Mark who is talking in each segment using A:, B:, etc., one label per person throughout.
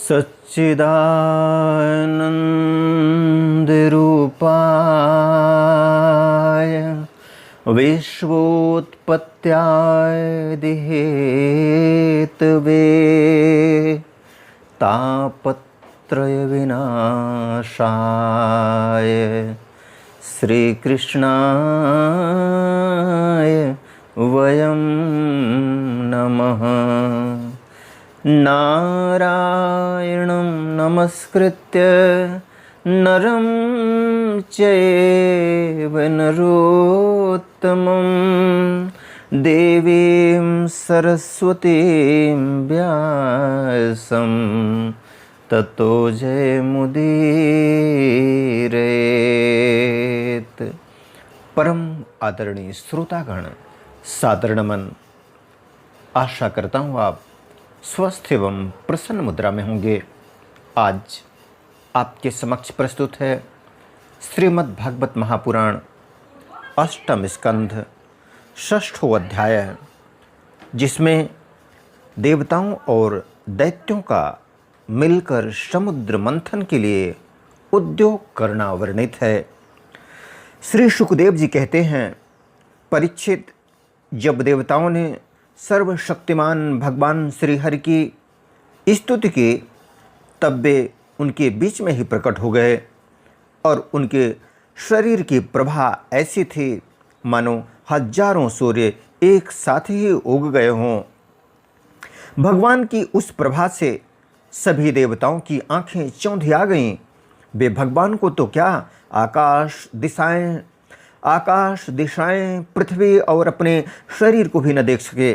A: सच्चिदानन्दरूपाय विश्वोत्पत्त्यादिहेतवे तापत्रयविनाशाय श्रीकृष्णाय वयं नमः। नारायणं नमस्कृत्य नरं चैव नरोत्तमं देवीं सरस्वतीं व्यासं ततो जयमुदीरयेत्। परम आदरणीय श्रोतागण, सादर नमन। आशा करता हूँ आप स्वस्थ एवं प्रसन्न मुद्रा में होंगे। आज आपके समक्ष प्रस्तुत है श्रीमद् भागवत महापुराण अष्टम स्कंध षष्ठो अध्याय, जिसमें देवताओं और दैत्यों का मिलकर समुद्र मंथन के लिए उद्योग करना वर्णित है। श्री शुकदेव जी कहते हैं, परीक्षित, जब देवताओं ने सर्वशक्तिमान भगवान श्री हरि की स्तुति की, तब वे उनके बीच में ही प्रकट हो गए और उनके शरीर की प्रभा ऐसी थी मानो हजारों सूर्य एक साथ ही उग गए हों। भगवान की उस प्रभा से सभी देवताओं की आंखें चौंधिया गईं। वे भगवान को तो क्या, आकाश दिशाएं, पृथ्वी और अपने शरीर को भी न देख सके।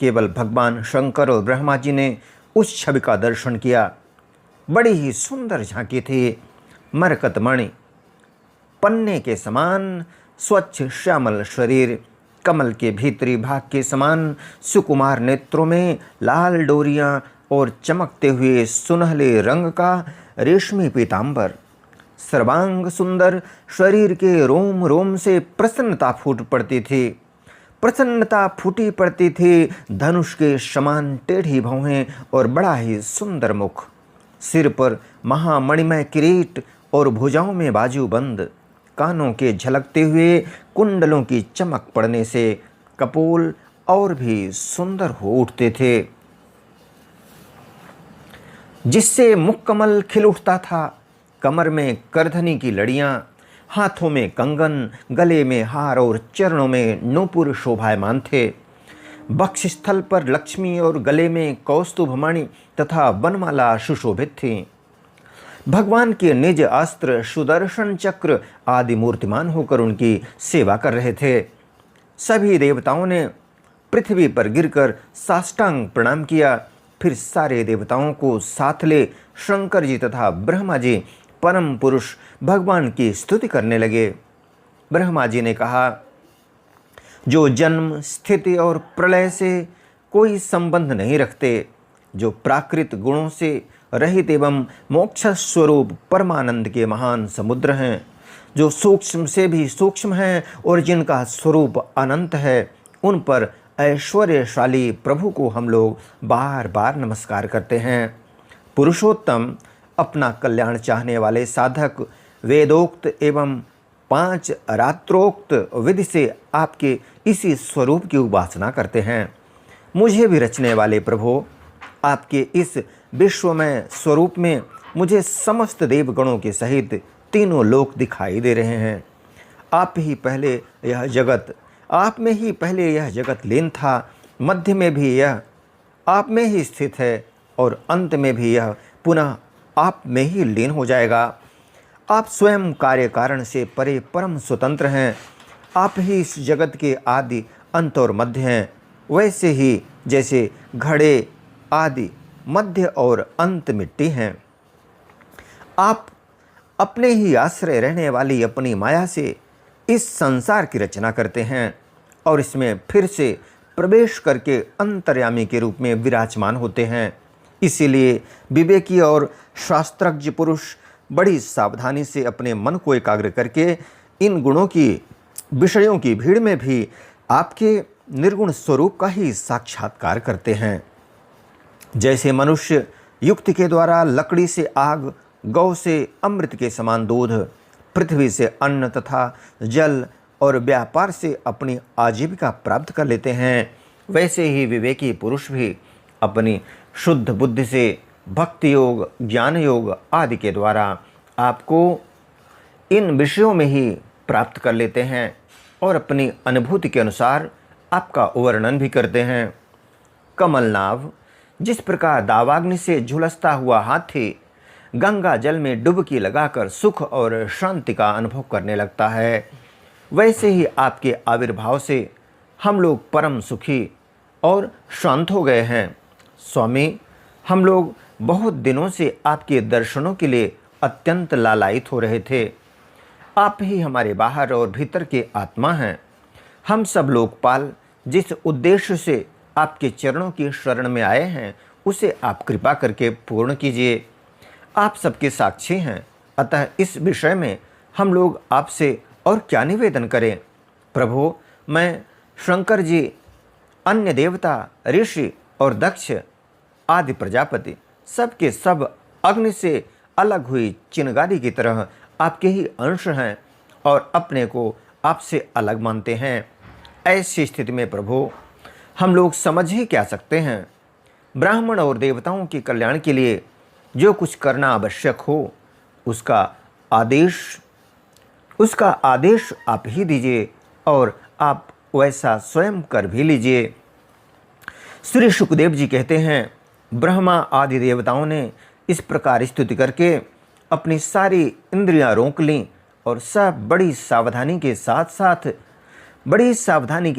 A: केवल भगवान शंकर और ब्रह्मा जी ने उस छवि का दर्शन किया। बड़ी ही सुंदर झांकी थी। मरकतमणि, पन्ने के समान स्वच्छ श्यामल शरीर, कमल के भीतरी भाग के समान सुकुमार नेत्रों में लाल डोरियां और चमकते हुए सुनहले रंग का रेशमी पीतांबर, सर्वांग सुंदर शरीर के रोम रोम से प्रसन्नता फूट पड़ती थी। प्रसन्नता फूटी पड़ती थी। धनुष के समान टेढ़ी भौहें और बड़ा ही सुंदर मुख, सिर पर महामणिमय किरीट और भुजाओं में बाजूबंद, कानों के झलकते हुए कुंडलों की चमक पड़ने से कपोल और भी सुंदर हो उठते थे, जिससे मुखकमल खिल उठता था। कमर में करधनी की लड़ियां, हाथों में कंगन, गले में हार और चरणों में नूपुर शोभायमान थे। वक्षस्थल पर लक्ष्मी और गले में कौस्तुभमणि तथा वनमाला सुशोभित थी। भगवान के निज अस्त्र सुदर्शन चक्र आदि मूर्तिमान होकर उनकी सेवा कर रहे थे। सभी देवताओं ने पृथ्वी पर गिरकर साष्टांग प्रणाम किया। फिर सारे देवताओं को साथ ले शंकर जी तथा ब्रह्मा जी परम पुरुष भगवान की स्तुति करने लगे। ब्रह्मा जी ने कहा, जो जन्म, स्थिति और प्रलय से कोई संबंध नहीं रखते, जो प्राकृत गुणों से रहित एवं मोक्ष स्वरूप परमानंद के महान समुद्र हैं, जो सूक्ष्म से भी सूक्ष्म हैं और जिनका स्वरूप अनंत है, उन पर ऐश्वर्यशाली प्रभु को हम लोग बार बार नमस्कार करते हैं। पुरुषोत्तम, अपना कल्याण चाहने वाले साधक वेदोक्त एवं 5 रात्रोक्त विधि से आपके इसी स्वरूप की उपासना करते हैं। मुझे भी रचने वाले प्रभु, आपके इस विश्वमय स्वरूप में मुझे समस्त देवगणों के सहित तीनों लोक दिखाई दे रहे हैं। आप में ही पहले यह जगत लीन था, मध्य में भी यह आप में ही स्थित है और अंत में भी यह पुनः आप में ही लीन हो जाएगा। आप स्वयं कार्य कारण से परे परम स्वतंत्र हैं। आप ही इस जगत के आदि, अंत और मध्य हैं। वैसे ही जैसे घड़े आदि, मध्य और अंत मिट्टी हैं। आप अपने ही आश्रय रहने वाली अपनी माया से इस संसार की रचना करते हैं और इसमें फिर से प्रवेश करके अंतर्यामी के रूप में विराजमान होते हैं। इसीलिए विवेकी और शास्त्रज्ञ पुरुष बड़ी सावधानी से अपने मन को एकाग्र करके इन गुणों की, विषयों की भीड़ में भी आपके निर्गुण स्वरूप का ही साक्षात्कार करते हैं। जैसे मनुष्य युक्ति के द्वारा लकड़ी से आग, गौ से अमृत के समान दूध, पृथ्वी से अन्न तथा जल और व्यापार से अपनी आजीविका प्राप्त कर लेते हैं, वैसे ही विवेकी पुरुष भी अपनी शुद्ध बुद्धि से भक्ति योग, ज्ञान योग आदि के द्वारा आपको इन विषयों में ही प्राप्त कर लेते हैं और अपनी अनुभूति के अनुसार आपका वर्णन भी करते हैं। कमलनाभ जिस प्रकार दावाग्नि से झुलसता हुआ हाथी गंगा जल में डुबकी लगाकर सुख और शांति का अनुभव करने लगता है, वैसे ही आपके आविर्भाव से हम लोग परम सुखी और शांत हो गए हैं। स्वामी, हम लोग बहुत दिनों से आपके दर्शनों के लिए अत्यंत लालायित हो रहे थे। आप ही हमारे बाहर और भीतर के आत्मा हैं। हम सब लोकपाल जिस उद्देश्य से आपके चरणों की शरण में आए हैं, उसे आप कृपा करके पूर्ण कीजिए। आप सबके साक्षी हैं, अतः इस विषय में हम लोग आपसे और क्या निवेदन करें। प्रभु, मैं शंकर जी, अन्य देवता, ऋषि और दक्ष आदि प्रजापति सबके सब अग्नि से अलग हुई चिंगारी की तरह आपके ही अंश हैं और अपने को आपसे अलग मानते हैं। ऐसी स्थिति में प्रभु, हम लोग समझ ही क्या सकते हैं। ब्राह्मण और देवताओं के कल्याण के लिए जो कुछ करना आवश्यक हो, उसका आदेश आप ही दीजिए और आप वैसा स्वयं कर भी लीजिए। श्री सुखदेव जी कहते हैं, ब्रह्मा आदि देवताओं ने इस प्रकार स्तुति करके अपनी सारी इंद्रियां रोक लीं और सब बड़ी सावधानी के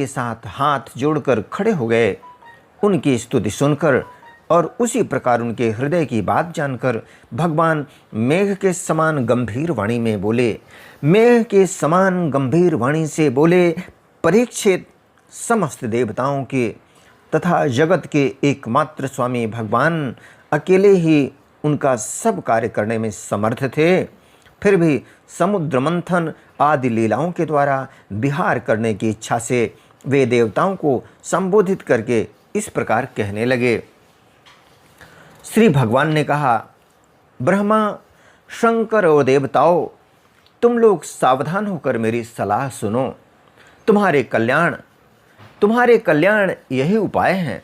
A: साथ हाथ जोड़कर खड़े हो गए। उनकी स्तुति सुनकर और उसी प्रकार उनके हृदय की बात जानकर भगवान मेघ के समान गंभीर वाणी से बोले, परीक्षित, समस्त देवताओं के तथा जगत के एकमात्र स्वामी भगवान अकेले ही उनका सब कार्य करने में समर्थ थे, फिर भी समुद्र मंथन आदि लीलाओं के द्वारा विहार करने की इच्छा से वे देवताओं को संबोधित करके इस प्रकार कहने लगे। श्री भगवान ने कहा, ब्रह्मा, शंकर और देवताओं, तुम लोग सावधान होकर मेरी सलाह सुनो। तुम्हारे कल्याण यही उपाय हैं।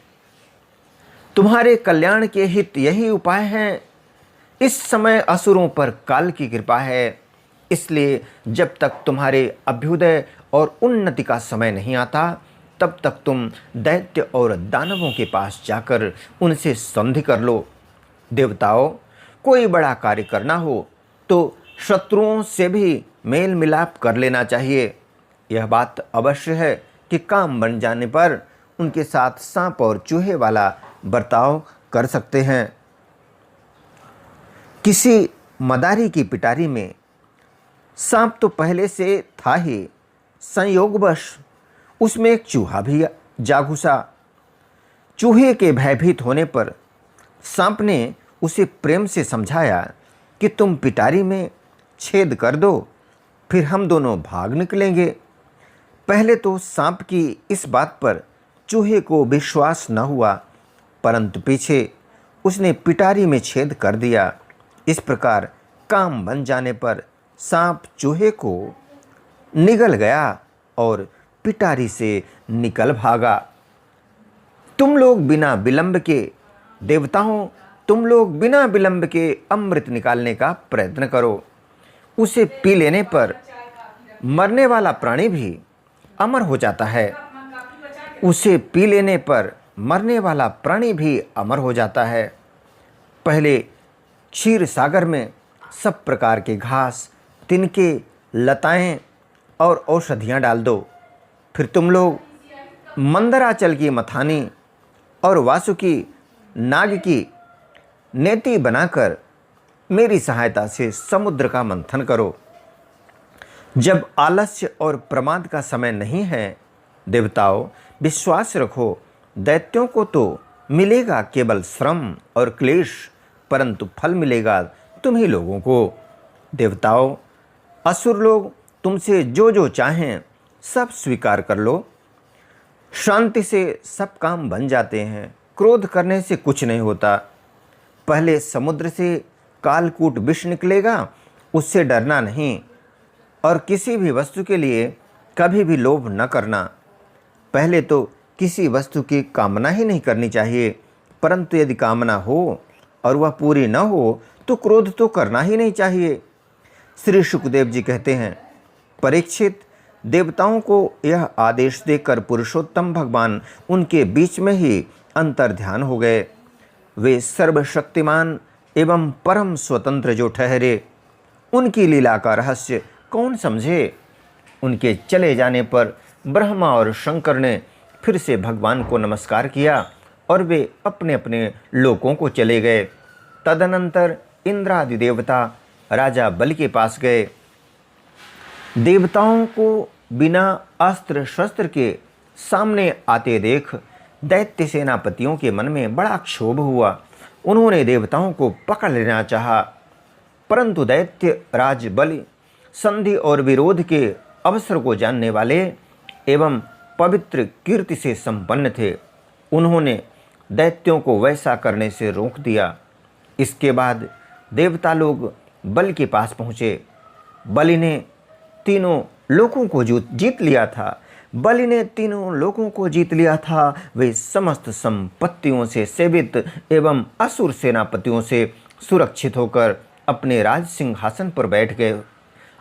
A: तुम्हारे कल्याण के हित यही उपाय हैं। इस समय असुरों पर काल की कृपा है, इसलिए जब तक तुम्हारे अभ्युदय और उन्नति का समय नहीं आता, तब तक तुम दैत्य और दानवों के पास जाकर उनसे संधि कर लो। देवताओं, कोई बड़ा कार्य करना हो तो शत्रुओं से भी मेल मिलाप कर लेना चाहिए। यह बात अवश्य है कि काम बन जाने पर उनके साथ सांप और चूहे वाला बर्ताव कर सकते हैं। किसी मदारी की पिटारी में सांप तो पहले से था ही, संयोगवश उसमें एक चूहा भी जा घुसा। चूहे के भयभीत होने पर सांप ने उसे प्रेम से समझाया कि तुम पिटारी में छेद कर दो, फिर हम दोनों भाग निकलेंगे। पहले तो सांप की इस बात पर चूहे को विश्वास न हुआ, परंतु पीछे उसने पिटारी में छेद कर दिया। इस प्रकार काम बन जाने पर सांप चूहे को निगल गया और पिटारी से निकल भागा। तुम लोग बिना विलंब के अमृत निकालने का प्रयत्न करो। उसे पी लेने पर मरने वाला प्राणी भी अमर हो जाता है। पहले क्षीर सागर में सब प्रकार के घास, तिनके, लताएं और औषधियाँ डाल दो। फिर तुम लोग मंदराचल की मथानी और वासुकी नाग की नेति बनाकर मेरी सहायता से समुद्र का मंथन करो। जब आलस्य और प्रमाद का समय नहीं है, देवताओं, विश्वास रखो, दैत्यों को तो मिलेगा केवल श्रम और क्लेश, परंतु फल मिलेगा तुम ही लोगों को। देवताओं, असुर लोग तुमसे जो जो चाहें सब स्वीकार कर लो। शांति से सब काम बन जाते हैं, क्रोध करने से कुछ नहीं होता। पहले समुद्र से कालकूट विष निकलेगा, उससे डरना नहीं। और किसी भी वस्तु के लिए कभी भी लोभ न करना। पहले तो किसी वस्तु की कामना ही नहीं करनी चाहिए, परंतु यदि कामना हो और वह पूरी न हो तो क्रोध तो करना ही नहीं चाहिए। श्री सुखदेव जी कहते हैं, परीक्षित, देवताओं को यह आदेश देकर पुरुषोत्तम भगवान उनके बीच में ही अंतर्ध्यान हो गए। वे सर्वशक्तिमान एवं परम स्वतंत्र जो ठहरे, उनकी लीला का रहस्य कौन समझे। उनके चले जाने पर ब्रह्मा और शंकर ने फिर से भगवान को नमस्कार किया और वे अपने अपने लोकों को चले गए। तदनंतर इंद्रादि देवता राजा बलि के पास गए। देवताओं को बिना अस्त्र शस्त्र के सामने आते देख दैत्य सेनापतियों के मन में बड़ा क्षोभ हुआ। उन्होंने देवताओं को पकड़ लेना चाहा, परंतु दैत्य राज बलि संधि और विरोध के अवसर को जानने वाले एवं पवित्र कीर्ति से संपन्न थे। उन्होंने दैत्यों को वैसा करने से रोक दिया। इसके बाद देवता लोग बलि के पास पहुँचे। बलि ने तीनों लोगों को जीत लिया था। बलि ने तीनों लोगों को जीत लिया था। वे समस्त संपत्तियों से सेवित एवं असुर सेनापतियों से सुरक्षित होकर अपने राज सिंहासन पर बैठ गए।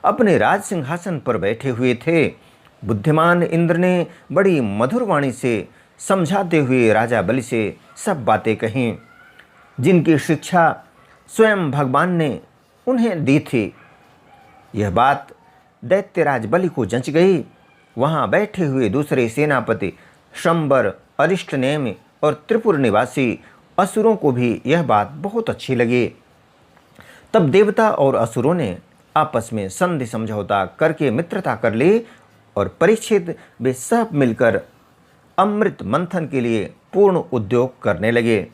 A: अपने राज सिंहासन पर बैठे हुए थे। बुद्धिमान इंद्र ने बड़ी मधुर वाणी से समझाते हुए राजा बलि से सब बातें कहीं, जिनकी शिक्षा स्वयं भगवान ने उन्हें दी थी। यह बात दैत्यराज बलि को जंच गई। वहाँ बैठे हुए दूसरे सेनापति शंबर, अरिष्टनेमि और त्रिपुर निवासी असुरों को भी यह बात बहुत अच्छी लगी। तब देवता और असुरों ने आपस में संधि समझौता करके मित्रता कर ली और परीक्षित वे सब मिलकर अमृत मंथन के लिए पूर्ण उद्योग करने लगे।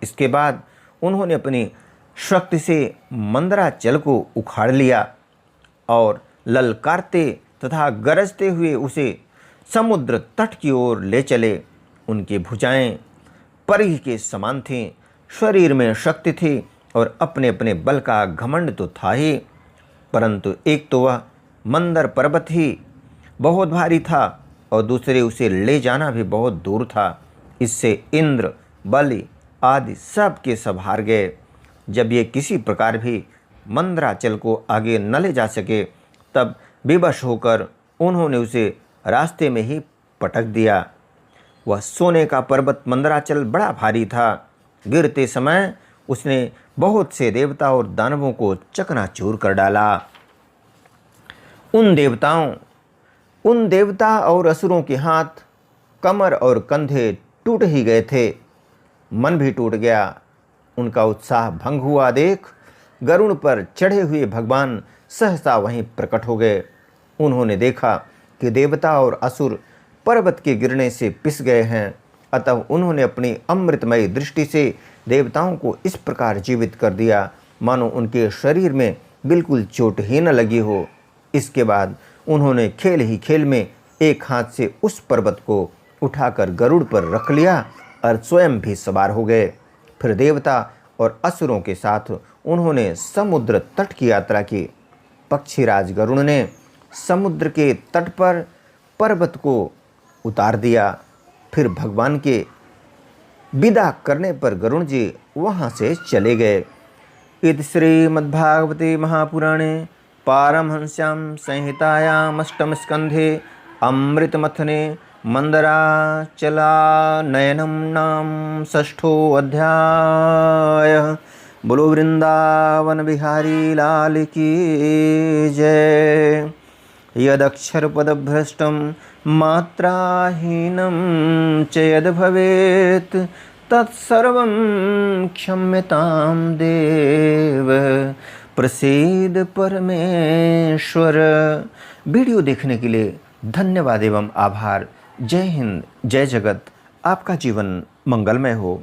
A: इसके बाद उन्होंने अपनी शक्ति से मंदराचल को उखाड़ लिया और ललकारते तथा गरजते हुए उसे समुद्र तट की ओर ले चले। उनकी भुजाएं परिघ के समान थीं, शरीर में शक्ति थी और अपने अपने बल का घमंड तो था ही, परंतु एक तो वह मंदर पर्वत ही बहुत भारी था और दूसरे उसे ले जाना भी बहुत दूर था। इससे इंद्र, बलि आदि सब के सब हार गए। जब ये किसी प्रकार भी मंदराचल को आगे न ले जा सके, तब विवश होकर उन्होंने उसे रास्ते में ही पटक दिया। वह सोने का पर्वत मंदराचल बड़ा भारी था। गिरते समय उसने बहुत से देवता और दानवों को चकनाचूर कर डाला। उन देवता और असुरों के हाथ, कमर और कंधे टूट ही गए थे। मन भी टूट गया। उनका उत्साह भंग हुआ देख गरुड़ पर चढ़े हुए भगवान सहसा वहीं प्रकट हो गए। उन्होंने देखा कि देवता और असुर पर्वत के गिरने से पिस गए हैं, अतः उन्होंने अपनी अमृतमयी दृष्टि से देवताओं को इस प्रकार जीवित कर दिया मानो उनके शरीर में बिल्कुल चोट ही न लगी हो। इसके बाद उन्होंने खेल ही खेल में एक हाथ से उस पर्वत को उठाकर गरुड़ पर रख लिया और स्वयं भी सवार हो गए। फिर देवता और असुरों के साथ उन्होंने समुद्र तट की यात्रा की। पक्षीराज गरुड़ ने समुद्र के तट पर पर्वत को उतार दिया। फिर भगवान के विदा करने पर गरुड़ जी वहाँ से चले गए। इति श्रीमद्भागवते महापुराणे पारमहंस्यां संहितायाम् अष्टम स्कंधे अमृतमथने मंदराचलानयनं नाम षष्ठो अध्याय। बोलो वृंदावन बिहारी लाल की जय। यदक्षरपदभ्रष्टं मात्राहीनं च यद् भवेत् तत्सर्वं क्षम्यतां देव। प्रसीद परमेश्वर। वीडियो देखने के लिए धन्यवाद एवं आभार। जय हिंद, जय जगत। आपका जीवन मंगलमय हो।